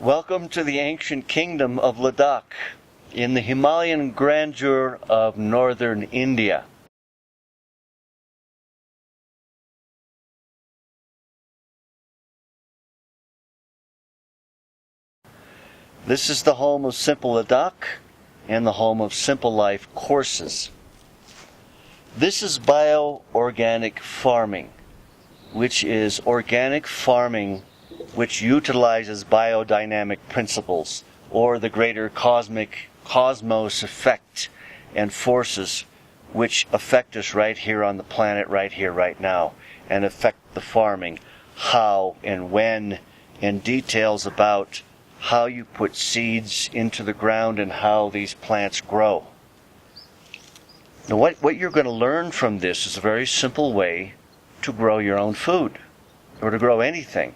Welcome to the ancient kingdom of Ladakh, in the Himalayan grandeur of northern India. This is the home of Simple Ladakh and the home of Simple Life courses. This is bioorganic farming, which is organic farming which utilizes biodynamic principles, or the greater cosmos effect and forces which affect us right here on the planet, right here, right now, and affect the farming, how and when, and details about how you put seeds into the ground and how these plants grow. Now what you're going to learn from this is a very simple way to grow your own food, or to grow anything,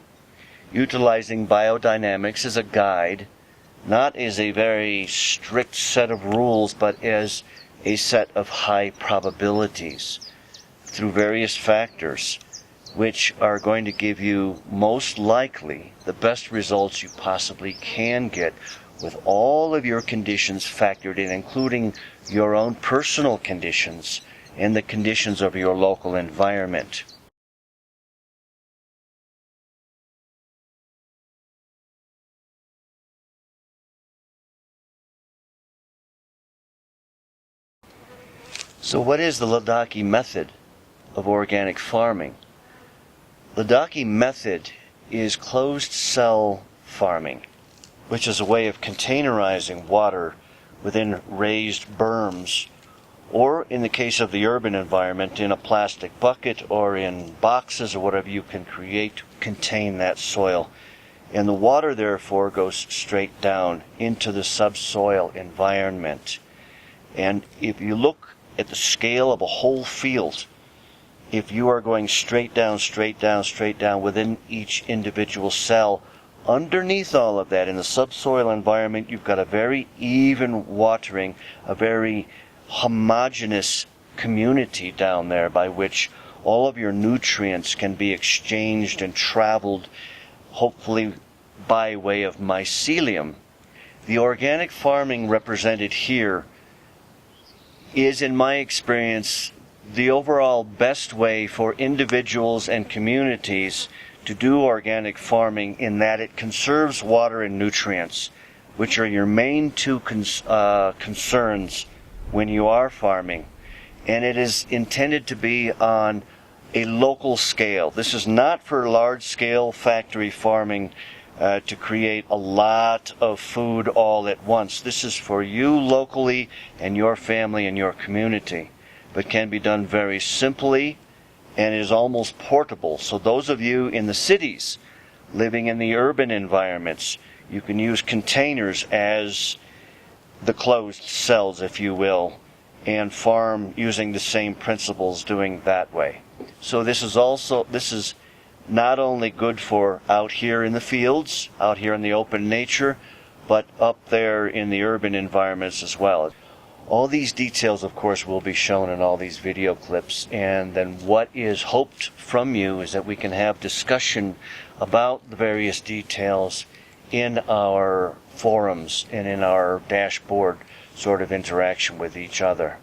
utilizing biodynamics as a guide, not as a very strict set of rules, but as a set of high probabilities through various factors, which are going to give you most likely the best results you possibly can get with all of your conditions factored in, including your own personal conditions and the conditions of your local environment. So what is the Ladakhi method of organic farming? Ladakhi method is closed cell farming, which is a way of containerizing water within raised berms, or in the case of the urban environment, in a plastic bucket or in boxes or whatever you can create to contain that soil. And the water therefore goes straight down into the subsoil environment. And if you look at the scale of a whole field, if you are going straight down, straight down, straight down within each individual cell, underneath all of that in the subsoil environment, you've got a very even watering, a very homogeneous community down there by which all of your nutrients can be exchanged and traveled, hopefully by way of mycelium. The organic farming represented here is, in my experience, the overall best way for individuals and communities to do organic farming, in that it conserves water and nutrients, which are your main two concerns when you are farming. And it is intended to be on a local scale. This is not for large-scale factory farming to create a lot of food all at once. This is for you locally and your family and your community, but can be done very simply and is almost portable. So those of you in the cities living in the urban environments, you can use containers as the closed cells, if you will, and farm using the same principles doing that way. So this is not only good for out here in the fields, out here in the open nature, but up there in the urban environments as well. All these details, of course, will be shown in all these video clips, and then what is hoped from you is that we can have discussion about the various details in our forums and in our dashboard sort of interaction with each other.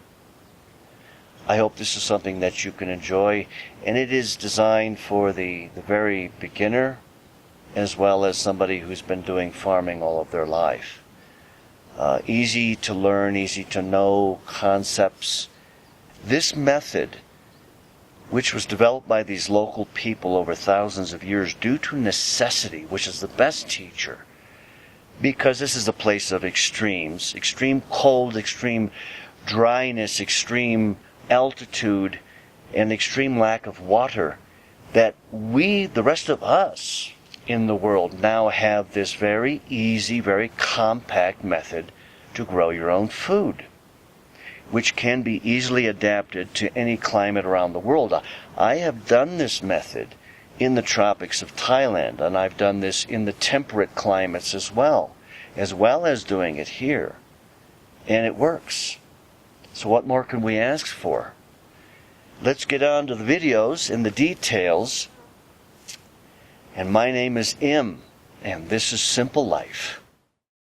I hope this is something that you can enjoy, and it is designed for the very beginner as well as somebody who's been doing farming all of their life. Easy to learn, easy to know concepts. This method, which was developed by these local people over thousands of years due to necessity, which is the best teacher, because this is a place of extremes, extreme cold, extreme dryness, extreme altitude, and extreme lack of water, that we, the rest of us in the world, now have this very easy, very compact method to grow your own food, which can be easily adapted to any climate around the world. I have done this method in the tropics of Thailand, and I've done this in the temperate climates as well as doing it here. And it works. So what more can we ask for? Let's get on to the videos and the details. And my name is Im, And this is Simple Life.